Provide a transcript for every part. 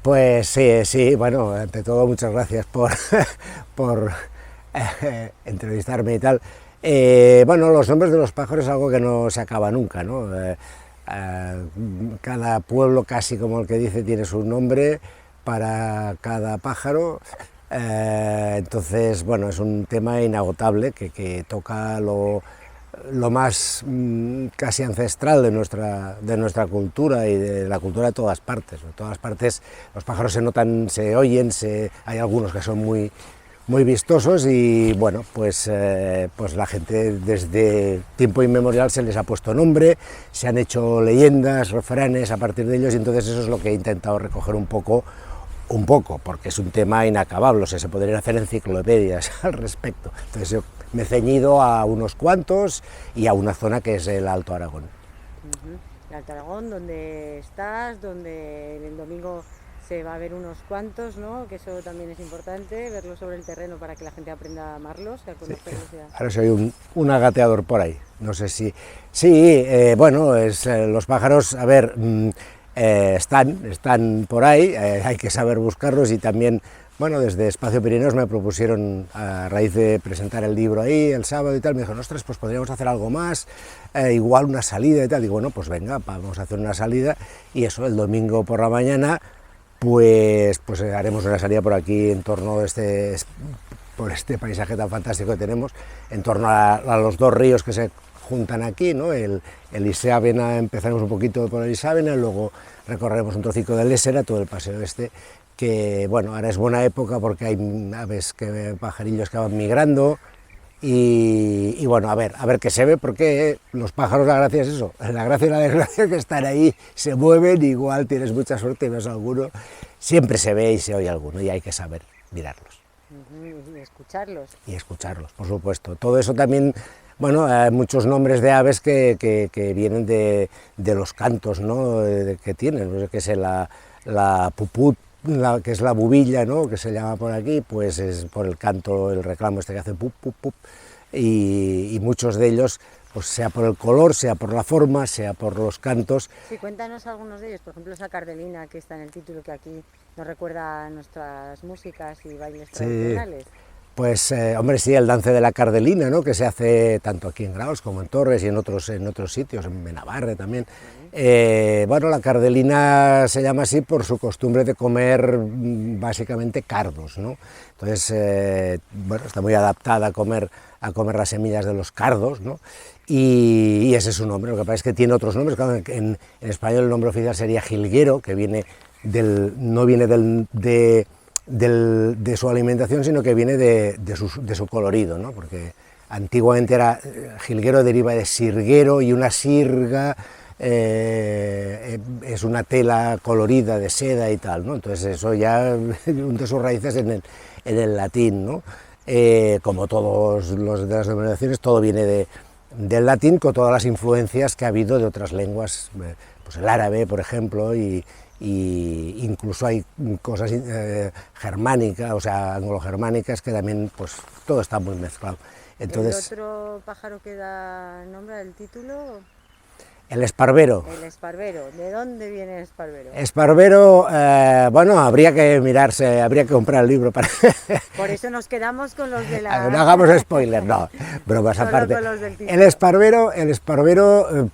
Pues sí, sí, bueno, ante todo muchas gracias por, por entrevistarme y tal. Bueno, los nombres de los pájaros es algo que no se acaba nunca, ¿no? Cada pueblo, casi como el que dice, tiene su nombre para cada pájaro. Entonces, bueno, es un tema inagotable que toca lo más casi ancestral de nuestra cultura y de la cultura de todas partes. En todas partes los pájaros se notan, se oyen, hay algunos que son muy vistosos y bueno, pues la gente desde tiempo inmemorial se les ha puesto nombre, se han hecho leyendas, refranes a partir de ellos y entonces eso es lo que he intentado recoger un poco, porque es un tema inacabable, o sea, se podrían hacer enciclopedias al respecto. Entonces yo me he ceñido a unos cuantos y a una zona que es el Alto Aragón. El Alto Aragón, donde estás, donde el domingo se va a ver unos cuantos, ¿no? Que eso también es importante, verlos sobre el terreno para que la gente aprenda a amarlos, a conocerlos. Sí. Ahora soy un agateador por ahí, no sé si... Sí, bueno, los pájaros, a ver, están por ahí, hay que saber buscarlos y también, bueno, desde Espacio Pirineos me propusieron, a raíz de presentar el libro ahí el sábado y tal, me dijeron, ostras, pues podríamos hacer algo más, igual una salida y tal. Digo, bueno, pues venga, vamos a hacer una salida y eso, el domingo por la mañana, pues haremos una salida por aquí en torno a por este paisaje tan fantástico que tenemos, en torno a los dos ríos que se juntan aquí, ¿no? El Isávena, empezaremos un poquito por el Isávena, luego recorreremos un trocico del Lésera, todo el paseo este, que bueno, ahora es buena época porque hay aves, pajarillos que van migrando y bueno, a ver qué se ve, porque los pájaros, la gracia es eso, la gracia y la desgracia es que están ahí, se mueven, igual tienes mucha suerte y ves alguno, siempre se ve y se oye alguno y hay que saber mirarlos. Y escucharlos. Y escucharlos, por supuesto. Todo eso también, bueno, hay muchos nombres de aves que vienen de los cantos, ¿no? Que tienen, no sé qué es la puput, que es la bubilla, ¿no? Que se llama por aquí, pues es por el canto, el reclamo este que hace pup, pup, pup, y muchos de ellos, pues sea por el color, sea por la forma, sea por los cantos. Sí, cuéntanos algunos de ellos, por ejemplo esa cardelina que está en el título, que aquí nos recuerda a nuestras músicas y bailes tradicionales. Pues, hombre, sí, el dance de la cardelina, ¿no? Que se hace tanto aquí en Graus como en Torres y en otros sitios, en Benabarre también. Bueno, la cardelina se llama así por su costumbre de comer básicamente cardos, ¿no? Entonces, bueno, está muy adaptada a comer las semillas de los cardos, ¿no? Y ese es su nombre. Lo que pasa es que tiene otros nombres. Claro, en español el nombre oficial sería jilguero, que no viene de su alimentación, sino que viene de su colorido, ¿no? Porque antiguamente jilguero deriva de sirguero, y una sirga es una tela colorida de seda y tal, ¿no? Entonces eso ya hunde sus raíces en el latín, ¿no? Como todos los de las denominaciones, todo viene del latín, con todas las influencias que ha habido de otras lenguas, pues el árabe, por ejemplo, y incluso hay cosas germánicas, o sea, anglo-germánicas, que también, pues, todo está muy mezclado. Entonces, ¿El otro pájaro que da nombre al título? el esparvero. El esparvero. ¿De dónde viene el esparvero? Esparvero, bueno, habría que habría que comprar el libro para... Por eso nos quedamos con los de la... No hagamos spoiler, no, bromas aparte. El esparvero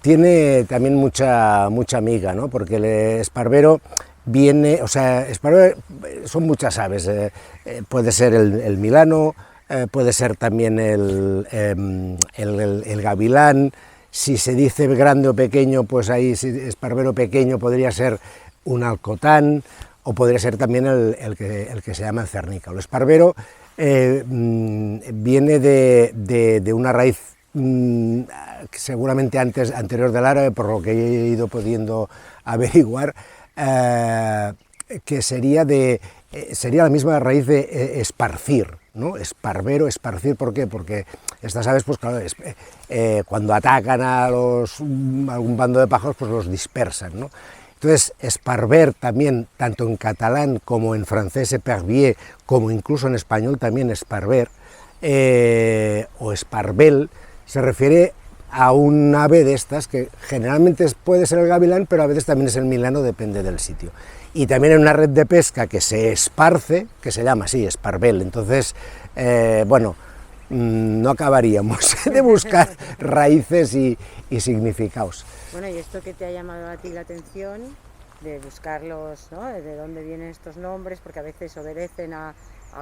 tiene también mucha miga, ¿no? Porque el esparvero viene, o sea, son muchas aves, puede ser el milano, puede ser también el gavilán. Si se dice grande o pequeño, pues ahí esparvero pequeño podría ser un alcotán, o podría ser también el que se llama el cernícalo. El esparvero viene de una raíz seguramente anterior del árabe, por lo que he ido pudiendo averiguar, que sería la misma raíz de esparcir, ¿no? Esparvero, esparcir, ¿por qué? Porque estas aves, pues claro, cuando atacan a algún bando de pájaros, pues los dispersan, ¿no? Entonces, esparver también, tanto en catalán como en francés, épervier, como incluso en español también esparver, o esparvel, se refiere a un ave de estas, que generalmente puede ser el gavilán, pero a veces también es el milano, depende del sitio. Y también en una red de pesca que se esparce, que se llama así, esparvel. Entonces, bueno, no acabaríamos de buscar raíces y significados. Bueno, y esto que te ha llamado a ti la atención, de buscarlos, ¿no? De dónde vienen estos nombres, porque a veces obedecen a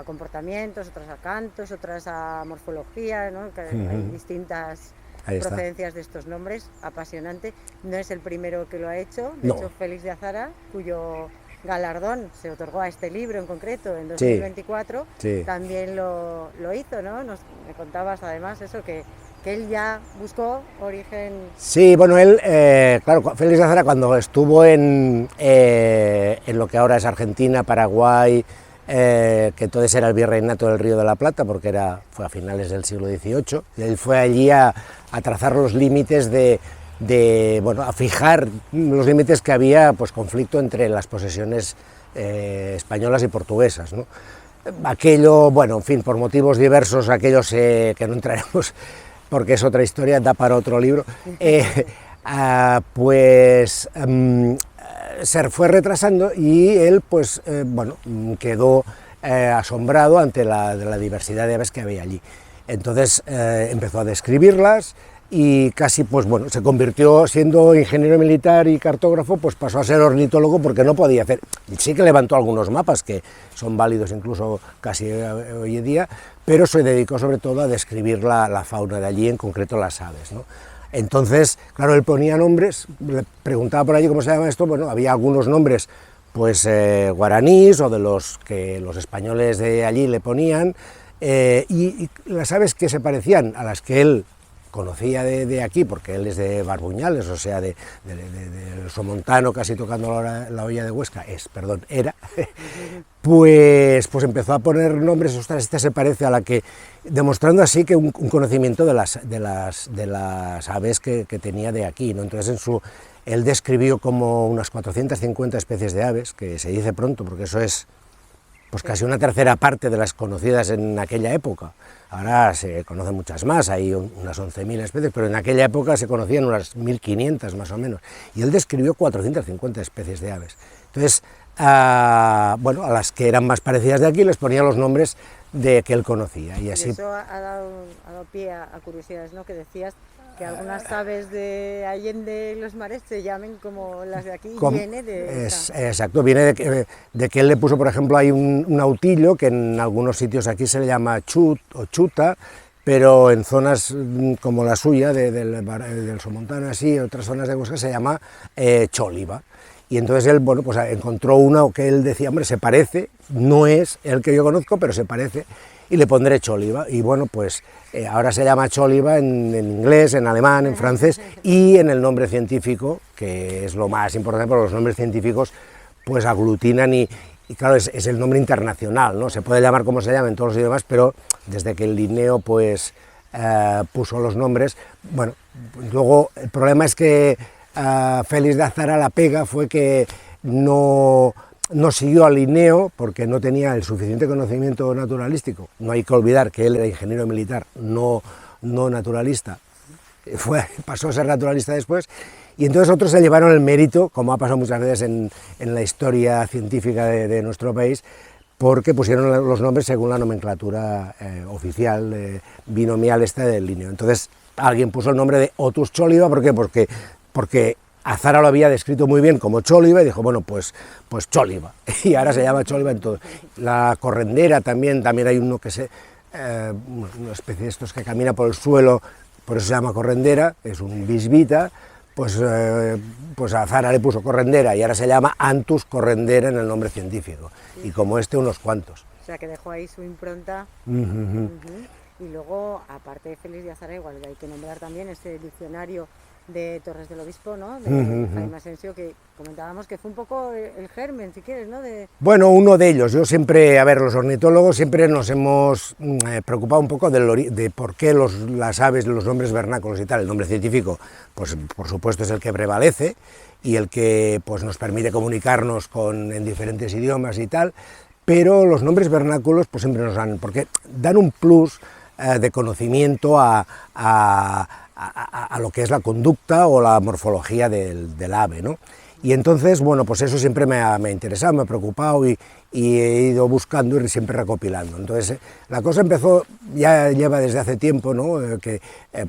comportamientos, otras a cantos, otras a morfología, ¿no? Que hay distintas procedencias de estos nombres, apasionante. No es el primero que lo ha hecho, de hecho Félix de Azara, cuyo galardón se otorgó a este libro en concreto en 2024, también lo hizo, ¿no? Me contabas además eso, que él ya buscó origen... Sí, bueno, él, claro, Félix de Azara cuando estuvo en lo que ahora es Argentina, Paraguay, que entonces era el virreinato del Río de la Plata, porque fue a finales del siglo XVIII, y él fue allí a trazar los límites bueno, a fijar los límites que había, pues conflicto entre las posesiones españolas y portuguesas, ¿no? Aquello, bueno, en fin, por motivos diversos, aquellos que no entraremos, porque es otra historia, da para otro libro, pues se fue retrasando y él, pues, bueno, quedó asombrado ante la diversidad de aves que había allí. Entonces empezó a describirlas y casi, pues bueno, se convirtió, siendo ingeniero militar y cartógrafo, pues pasó a ser ornitólogo porque no podía hacer. Sí que levantó algunos mapas que son válidos incluso casi hoy en día, pero se dedicó sobre todo a describir la fauna de allí, en concreto las aves, ¿no? Entonces, claro, él ponía nombres, le preguntaba por allí cómo se llama esto, bueno, había algunos nombres pues guaraníes o de los que los españoles de allí le ponían, y las aves que se parecían a las que él conocía de aquí, porque él es de Barbuñales, o sea, del Somontano, casi tocando la olla de Huesca, era, pues empezó a poner nombres, ostras, esta se parece a la que, demostrando así que un conocimiento de las aves que tenía de aquí, ¿no? Entonces él describió como unas 450 especies de aves, que se dice pronto, porque eso es pues casi una tercera parte de las conocidas en aquella época. Ahora se conocen muchas más, hay unas 11.000 especies, pero en aquella época se conocían unas 1.500 más o menos, y él describió 450 especies de aves. Entonces, bueno, a las que eran más parecidas de aquí les ponía los nombres que él conocía. Y así... Eso ha dado pie a curiosidades, ¿no? Que decías que algunas aves de Allende los mares se llamen como las de aquí, viene de... Exacto, viene de que él le puso, por ejemplo, hay un autillo que en algunos sitios aquí se le llama chut o chuta, pero en zonas como la suya, del Somontano, así, en otras zonas de Huesca se llama chóliba. Y entonces él, bueno, pues encontró una que él decía, hombre, se parece, no es el que yo conozco, pero se parece, y le pondré chóliba. Y bueno, pues ahora se llama chóliba en inglés, en alemán, en francés, y en el nombre científico, que es lo más importante, porque los nombres científicos pues aglutinan y claro, es el nombre internacional, ¿no? Se puede llamar como se llama en todos los idiomas, pero desde que el Linneo pues puso los nombres, bueno, luego el problema es que Félix de Azara la pega fue que no siguió al Linneo porque no tenía el suficiente conocimiento naturalístico. No hay que olvidar que él era ingeniero militar, no naturalista, pasó a ser naturalista después, y entonces otros se llevaron el mérito, como ha pasado muchas veces en la historia científica de nuestro país, porque pusieron los nombres según la nomenclatura oficial, binomial esta del Linneo. Entonces alguien puso el nombre de Otus chóliba, ¿por qué? Porque Azara lo había descrito muy bien como chóliba y dijo, bueno, pues chóliba, y ahora se llama chóliba en todo. La correndera también hay uno que una especie de estos que camina por el suelo, por eso se llama correndera, es un bisbita, pues Azara le puso correndera y ahora se llama Antus correndera en el nombre científico, y como unos cuantos. O sea, que dejó ahí su impronta. Y luego, aparte de Félix de Azara, igual hay que nombrar también ese diccionario de Torres del Obispo, ¿no? De Jaime Asensio, que comentábamos que fue un poco el germen, si quieres, ¿no? Bueno, uno de ellos. Yo siempre, los ornitólogos siempre nos hemos preocupado un poco de por qué las aves, los nombres vernáculos y tal. El nombre científico, pues por supuesto es el que prevalece y el que pues nos permite comunicarnos en diferentes idiomas y tal, pero los nombres vernáculos pues siempre porque dan un plus de conocimiento a a lo que es la conducta o la morfología del ave, ¿no? Y entonces, bueno, pues eso siempre me ha interesado, me ha preocupado y he ido buscando y siempre recopilando. Entonces, la cosa empezó, ya lleva desde hace tiempo, ¿no?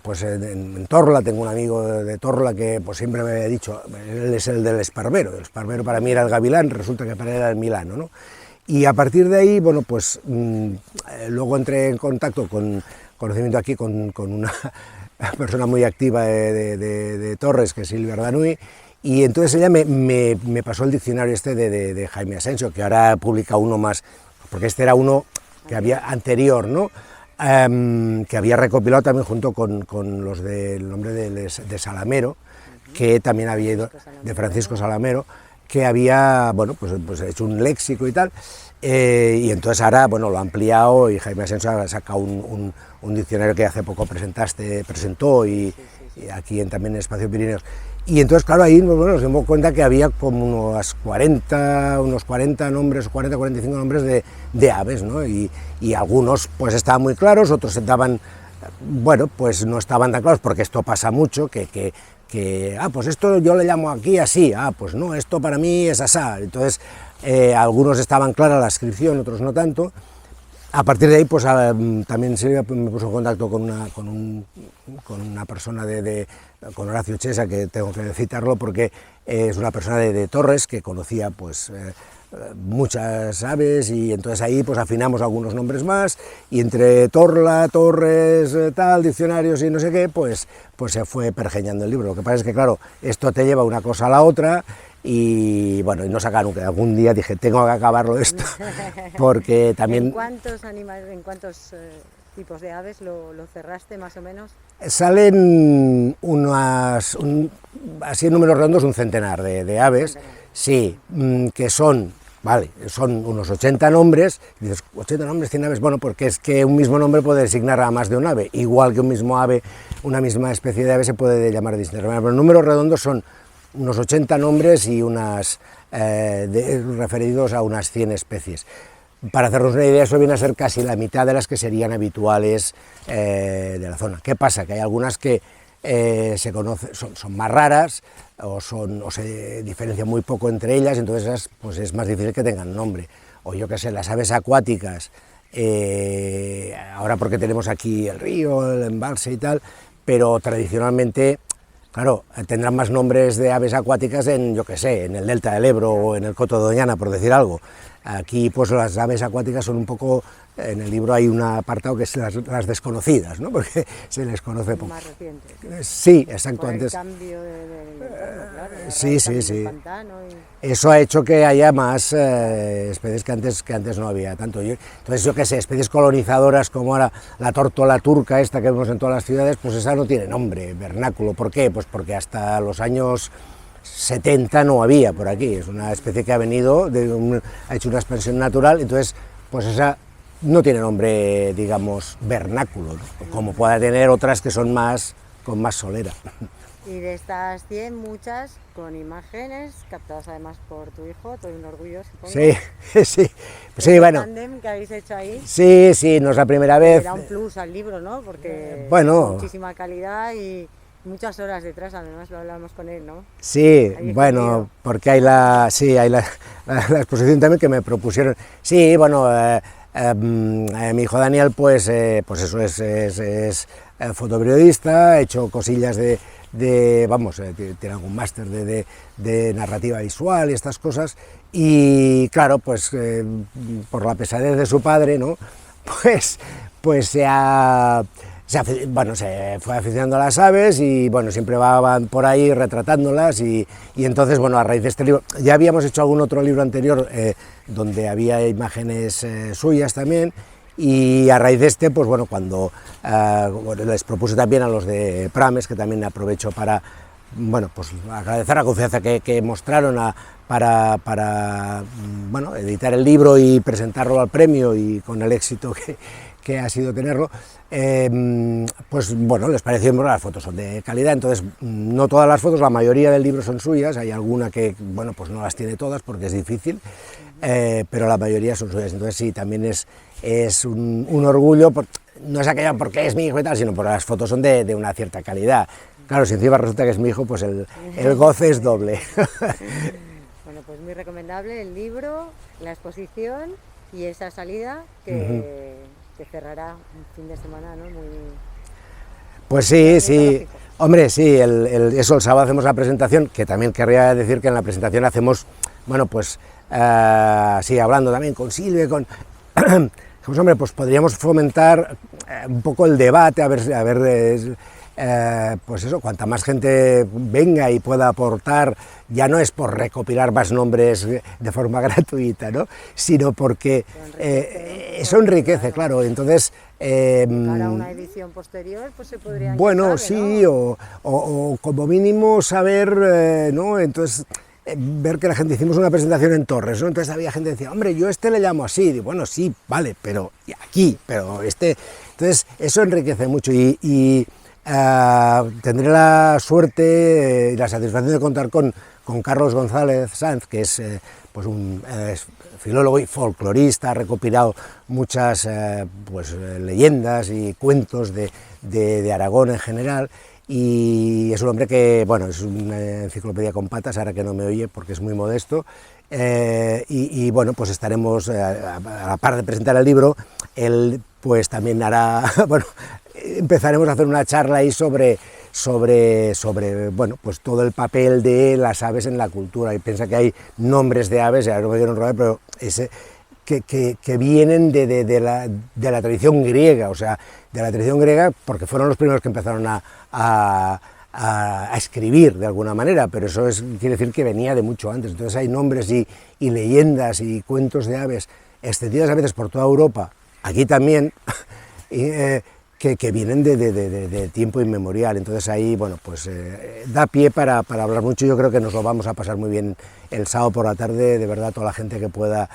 Pues en Torla, tengo un amigo de Torla que pues siempre me había dicho, él es el del esparvero. El esparvero para mí era el gavilán, resulta que para él era el milano, ¿no? Y a partir de ahí, bueno, pues luego entré en contacto con conocimiento aquí con una persona muy activa de Torres, que es Silvia Ardanui, y entonces ella me pasó el diccionario este de Jaime Asensio, que ahora publica uno más, porque este era uno que había anterior, ¿no? Que había recopilado también junto con los del nombre de Salamero, que también había ido, de Francisco Salamero, que había, bueno, pues hecho un léxico y tal, y entonces ahora, bueno, lo ha ampliado y Jaime Asensio ha sacado un diccionario que hace poco presentó y aquí también en Espacio Pirineos. Y entonces, claro, ahí bueno, nos dimos cuenta que había como unos 40 nombres, 40, 45 nombres de aves, ¿no? Y algunos pues estaban muy claros, otros estaban, bueno, pues no estaban tan claros, porque esto pasa mucho, pues esto yo le llamo aquí así, pues no, esto para mí es asá. Entonces, algunos estaban claras la descripción, otros no tanto. A partir de ahí, pues también Silvia me puso en contacto con una persona con Horacio Chesa, que tengo que citarlo porque es una persona de Torres que conocía pues muchas aves, y entonces ahí pues afinamos algunos nombres más, y entre Torla, Torres, tal, diccionarios y no sé qué, pues se fue pergeñando el libro. Lo que pasa es que, claro, esto te lleva una cosa a la otra, y bueno, y no saca nunca. Algún día dije, tengo que acabarlo esto, porque también... ¿En cuántos tipos de aves lo cerraste más o menos? Salen así en números redondos, un centenar de aves, sí, que son unos 80 nombres. Y dices, 80 nombres, 100 aves, bueno, porque es que un mismo nombre puede designar a más de un ave, igual que un mismo ave, una misma especie de ave se puede llamar distinto. Pero en números redondos son unos 80 nombres y referidos a unas 100 especies. Para hacernos una idea, eso viene a ser casi la mitad de las que serían habituales de la zona. ¿Qué pasa? Que hay algunas que se conocen, son más raras o se diferencian muy poco entre ellas, entonces esas, pues es más difícil que tengan nombre. O yo qué sé, las aves acuáticas, ahora porque tenemos aquí el río, el embalse y tal, pero tradicionalmente, claro, tendrán más nombres de aves acuáticas yo qué sé, en el delta del Ebro o en el Coto de Doñana, por decir algo. Aquí pues las aves acuáticas son un poco, en el libro hay un apartado que es las desconocidas, ¿no? Porque se les conoce poco. Más reciente. Sí, exacto. Por el antes. Cambio claro, Sí. pantano Eso ha hecho que haya más especies que antes no había tanto. Entonces, yo qué sé, especies colonizadoras como ahora la tórtola turca esta que vemos en todas las ciudades, pues esa no tiene nombre, vernáculo. ¿Por qué? Pues porque hasta los años 70 no había por aquí, es una especie que ha venido, ha hecho una expansión natural, entonces pues esa no tiene nombre, digamos, vernáculo, ¿no? Como pueda tener otras que son con más solera. Y de estas 100, muchas con imágenes captadas además por tu hijo, todo un orgullo, supongo. Sí, bueno. Tándem que habéis hecho ahí. Sí, no es la primera vez. Da un plus al libro, ¿no? Porque bueno, muchísima calidad y muchas horas detrás, además lo hablamos con él, ¿no? Sí, bueno, porque hay la exposición también que me propusieron. Sí, bueno, mi hijo Daniel, pues eso es fotoperiodista, ha hecho cosillas tiene algún máster de narrativa visual y estas cosas, y claro, pues por la pesadez de su padre, ¿no? Pues se fue aficionando a las aves y bueno, siempre van por ahí retratándolas y entonces, bueno, a raíz de este libro, ya habíamos hecho algún otro libro anterior donde había imágenes suyas también, y a raíz de este, pues bueno, cuando les propuse también a los de Prames, que también aprovecho para, bueno, pues agradecer la confianza que mostraron para bueno, editar el libro y presentarlo al premio, y con el éxito que ha sido tenerlo, pues bueno, les pareció, bueno, las fotos son de calidad, entonces no todas las fotos, la mayoría del libro son suyas, hay alguna que, bueno, pues no las tiene todas porque es difícil, pero la mayoría son suyas, entonces sí, también es un orgullo, no es aquello porque es mi hijo y tal, sino porque las fotos son de una cierta calidad. Claro, si encima resulta que es mi hijo, pues el goce es doble. Bueno, pues muy recomendable el libro, la exposición y esa salida que cerrará un fin de semana, ¿no? Muy... Pues sí, sí. Hombre, sí, eso, el sábado hacemos la presentación, que también querría decir que en la presentación hacemos, bueno, pues, sí, hablando también con Silvia, pues hombre, pues podríamos fomentar un poco el debate, a ver, pues eso, cuanta más gente venga y pueda aportar, ya no es por recopilar más nombres de forma gratuita, ¿no?, sino porque eso enriquece, claro, entonces... para una edición posterior, pues se podría... Bueno, sí, ¿no? o como mínimo saber, ¿no?, entonces... ver que la gente, hicimos una presentación en Torres, ¿no?, entonces había gente que decía, hombre, yo le llamo así, digo, bueno, sí, vale, pero aquí, pero entonces eso enriquece mucho y tendré la suerte y la satisfacción de contar con Carlos González Sanz, que es pues un filólogo y folclorista, ha recopilado muchas pues, leyendas y cuentos de Aragón en general, y es un hombre que, bueno, es una enciclopedia con patas, ahora que no me oye porque es muy modesto, y bueno, pues estaremos, a la par de presentar el libro, él pues también hará, bueno, empezaremos a hacer una charla ahí sobre bueno, pues todo el papel de las aves en la cultura, y piensa que hay nombres de aves, ya no me quiero enrollar, pero que vienen de la tradición griega, o sea, de la tradición griega, porque fueron los primeros que empezaron a escribir de alguna manera, pero eso quiere decir que venía de mucho antes. Entonces hay nombres y leyendas y cuentos de aves extendidas a veces por toda Europa, aquí también, que vienen de tiempo inmemorial. Entonces ahí, bueno, pues da pie para hablar mucho. Yo creo que nos lo vamos a pasar muy bien el sábado por la tarde, de verdad, toda la gente que pueda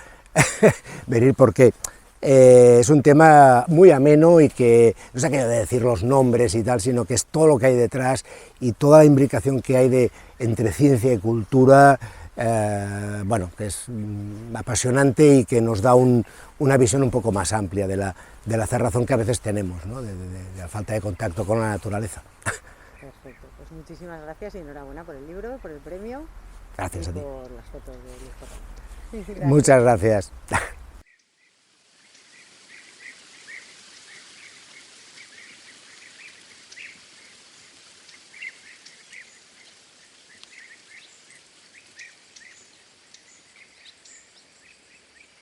venir, porque es un tema muy ameno y que no es aquello de decir los nombres y tal, sino que es todo lo que hay detrás y toda la imbricación que hay entre ciencia y cultura, bueno, que es apasionante y que nos da una visión un poco más amplia de la cerrazón que a veces tenemos, ¿no?, de la falta de contacto con la naturaleza. Perfecto, pues muchísimas gracias y enhorabuena por el libro, por el premio. Gracias a ti. Por las fotos de Luis Corral. Muchas gracias.